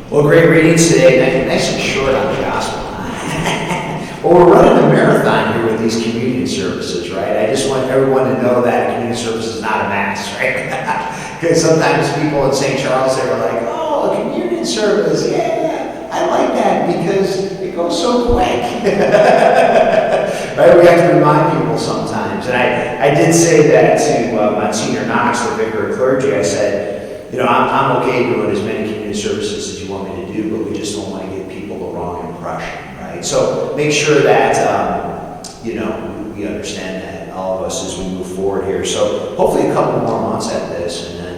Well, great readings today. Nice and short on the gospel. Well, we're running a marathon here with these communion services, right? I just want everyone to know that communion service is not a mass, right? Because sometimes people in St. Charles, they were like, oh, a communion service, yeah, I like that because it goes so quick. Right? We have to remind people sometimes. And I did say that to Monsignor Knox, the vicar of clergy. I said, you know, I'm okay doing as many communion services as you want me to do, but we just don't want to give people the wrong impression, right? So make sure that, we understand that, all of us, as we move forward here. So hopefully a couple more months at this, and then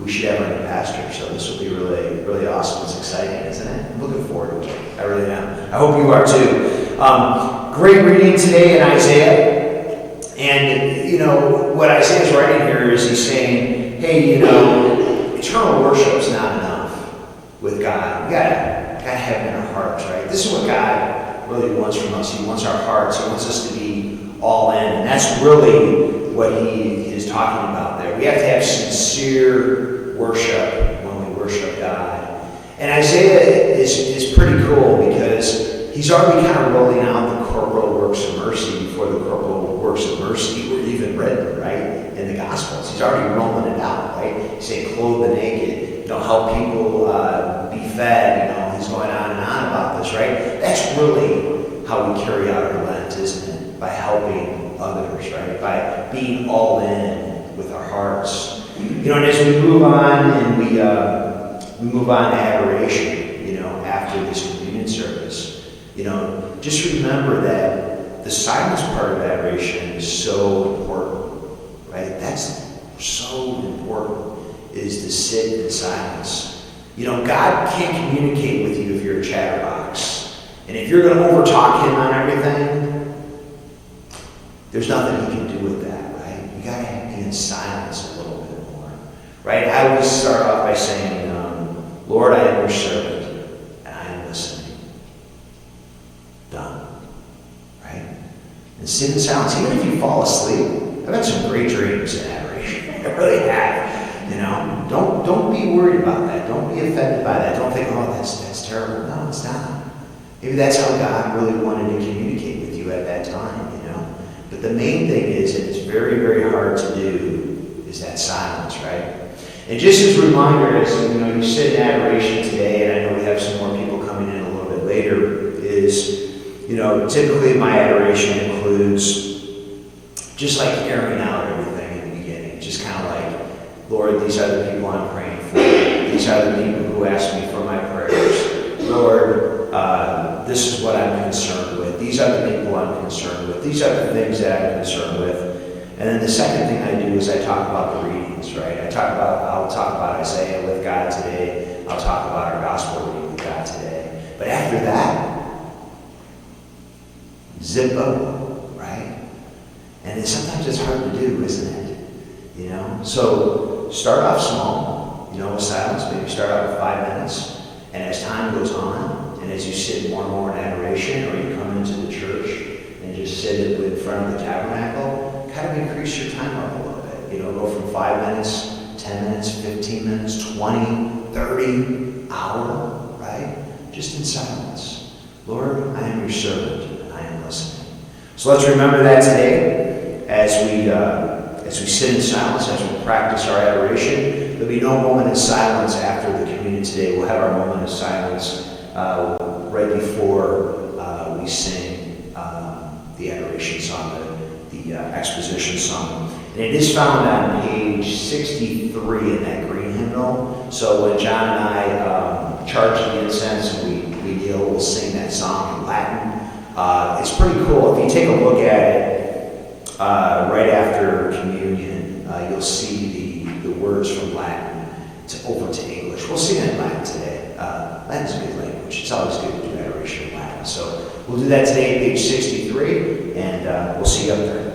we should have our new pastor. So this will be really, really awesome. It's exciting, isn't it? I'm looking forward to it. I really am. I hope you are too. Great reading today in Isaiah. And, what Isaiah's writing here is he's saying, hey, eternal worship's not enough with God. We gotta have it in our hearts, right? This is what God really wants from us. He wants our hearts. He wants us to be all in. And that's really what he is talking about there. We have to have sincere worship when we worship God. And Isaiah is pretty cool because he's already kind of rolling out the corporal works of mercy before the corporal works of mercy were even written, right, in the Gospels. He's already rolling it out, right? He's saying, clothe the naked, help people be fed, he's going on and on about this, right? That's really how we carry out our Lent, isn't it? By helping others, right? By being all in with our hearts. And as we move on and we move on to adoration, after this communion service, just remember that the silence part of adoration is so important, right? That's so important, is to sit in silence. God can't communicate with you if you're a chatterbox. And if you're going to overtalk him on everything, there's nothing he can do with that, right? You got to be in silence a little bit more, right? I always start off by saying, Lord, I am your servant, and I am listening. Done. Right? And sit in silence. Even if you fall asleep, I've had some great dreams in adoration. I really have. Don't be worried about that. Don't be offended by that. Don't think, oh, that's terrible. No, it's not. Maybe that's how God really wanted to communicate with you at that time, But the main thing is, and it's very, very hard to do, is that silence, right? And just as a reminder, as you sit in adoration today, and I know we have some more people coming in a little bit later, is, typically my adoration includes just like airing out everything in the beginning. Just kind of like, Lord, these are the people I'm praying for. These are the people who ask me for my prayers. Lord, this is what I'm concerned with. These are the people I'm concerned with. These are the things that I'm concerned with. And then the second thing I do is I talk about the readings, right? I'll talk about Isaiah with God today. I'll talk about our gospel reading with God today. But after that, zip up, right? And sometimes it's hard to do, isn't it? So start off small, with silence. Maybe start out with 5 minutes. And as time goes on, and as you sit more and more in adoration, or you come into the church and just sit in front of the tabernacle, kind of increase your time up a little bit. Go from 5 minutes, 10 minutes, 15 minutes, 20, 30, hour, right? Just in silence. Lord, I am your servant, and I am listening. So let's remember that today as we sit in silence, as we practice our adoration. There'll be no moment of silence after the communion today. We'll have our moment of silence right before we sing the adoration song, the exposition song. And it is found on page 63 in that green hymnal. So when John and I charge the incense and we kneel, we'll sing that song in Latin. It's pretty cool. If you take a look at it right after communion, you'll see the words from Latin over to English. We'll sing it in Latin today. Latin's a good language. It's always good to do adoration in Latin. So we'll do that today at page 63, and we'll see you up there.